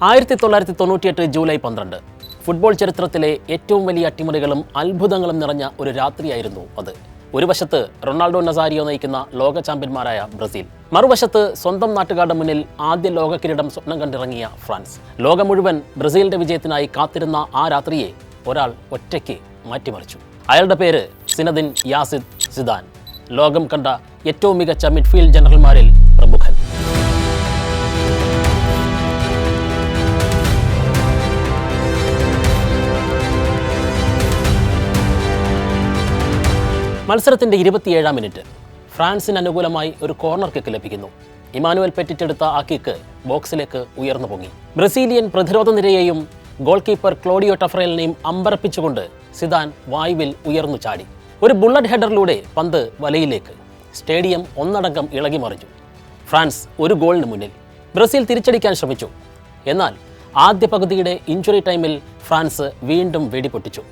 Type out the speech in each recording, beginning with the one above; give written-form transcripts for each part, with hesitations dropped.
1998 July 12 football ചരിത്രത്തിലെ ഏറ്റവും വലിയ അട്ടിമറികളും അത്ഭുതങ്ങളും നിറഞ്ഞ ഒരു രാത്രിയായിരുന്നു അത്. ഒരു വശത്ത് റൊണാൾഡോ നസാരിയോ നയിക്കുന്ന ലോക ചാമ്പ്യന്മാരായ ബ്രസീൽ, മറുവശത്ത് സ്വന്തം നാട്ടുകാരുടെ മുന്നിൽ ആദ്യ ലോക കിരീടം സ്വപ്നം കണ്ടിറങ്ങിയ ഫ്രാൻസ്. ലോകം മുഴുവൻ ബ്രസീലിന്റെ വിജയത്തിനായി കാത്തിരുന്ന ആ രാത്രിയെ ഒരാൾ ഒറ്റയ്ക്ക് മാറ്റിമറിച്ചു. അയാളുടെ പേര് സിനദിൻ യാസിദ് സിദാൻ, ലോകം കണ്ട ഏറ്റവും മികച്ച മിഡ്ഫീൽഡ് ജനറൽമാരിൽ പ്രമുഖൻ. മത്സരത്തിന്റെ 27-ാം മിനിറ്റ് ഫ്രാൻസിന് അനുകൂലമായി ഒരു കോർണർ കിക്ക് ലഭിക്കുന്നു. ഇമാനുവൽ പെറ്റിറ്റ് എടുത്ത ആ കിക്ക് ബോക്സിലേക്ക് ഉയർന്നു പൊങ്ങി. ബ്രസീലിയൻ പ്രതിരോധ നിരയെയും ഗോൾ കീപ്പർ ക്ലോഡിയോ ടഫറേലിനെയും അമ്പരപ്പിച്ചുകൊണ്ട് സിദാൻ വായുവിൽ ഉയർന്നു ചാടി. ഒരു ബുള്ളറ്റ് ഹെഡറിലൂടെ പന്ത് വലയിലേക്ക്. സ്റ്റേഡിയം ഒന്നടങ്കം ഇളകി മറിഞ്ഞു. ഫ്രാൻസ് ഒരു ഗോളിന് മുന്നിൽ. ബ്രസീൽ തിരിച്ചടിക്കാൻ ശ്രമിച്ചു. എന്നാൽ ആദ്യ പകുതിയുടെ ഇഞ്ചുറി ടൈമിൽ ഫ്രാൻസ് വീണ്ടും വെടിപൊട്ടിച്ചു.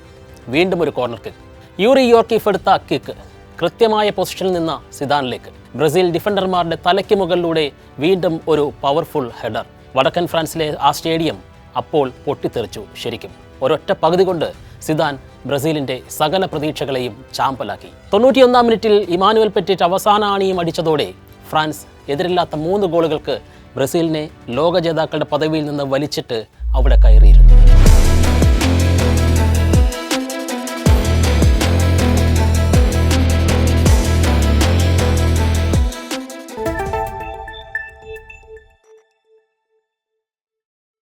വീണ്ടും ഒരു കോർണർ കിക്ക്. യൂറി യോർക്കീഫ് എടുത്ത കിക്ക് കൃത്യമായ പൊസിഷനിൽ നിന്ന സിദാനിലേക്ക്. ബ്രസീൽ ഡിഫൻഡർമാരുടെ തലയ്ക്ക് മുകളിലൂടെ വീണ്ടും ഒരു പവർഫുൾ ഹെഡർ. വടക്കൻ ഫ്രാൻസിലെ ആ സ്റ്റേഡിയം അപ്പോൾ പൊട്ടിത്തെറിച്ചു. ശരിക്കും ഒരൊറ്റ പകുതി കൊണ്ട് സിദാൻ ബ്രസീലിന്റെ സകല പ്രതീക്ഷകളെയും ചാമ്പലാക്കി. 91-ാം മിനിറ്റിൽ ഇമാനുവൽ പെറ്റിറ്റ് അവസാന ആണിയും അടിച്ചതോടെ ഫ്രാൻസ് എതിരില്ലാത്ത 3 ഗോളുകൾക്ക് ബ്രസീലിനെ ലോക ജേതാക്കളുടെ പദവിയിൽ നിന്ന് വലിച്ചിട്ട് അവിടെ കയറിയിരുന്നു.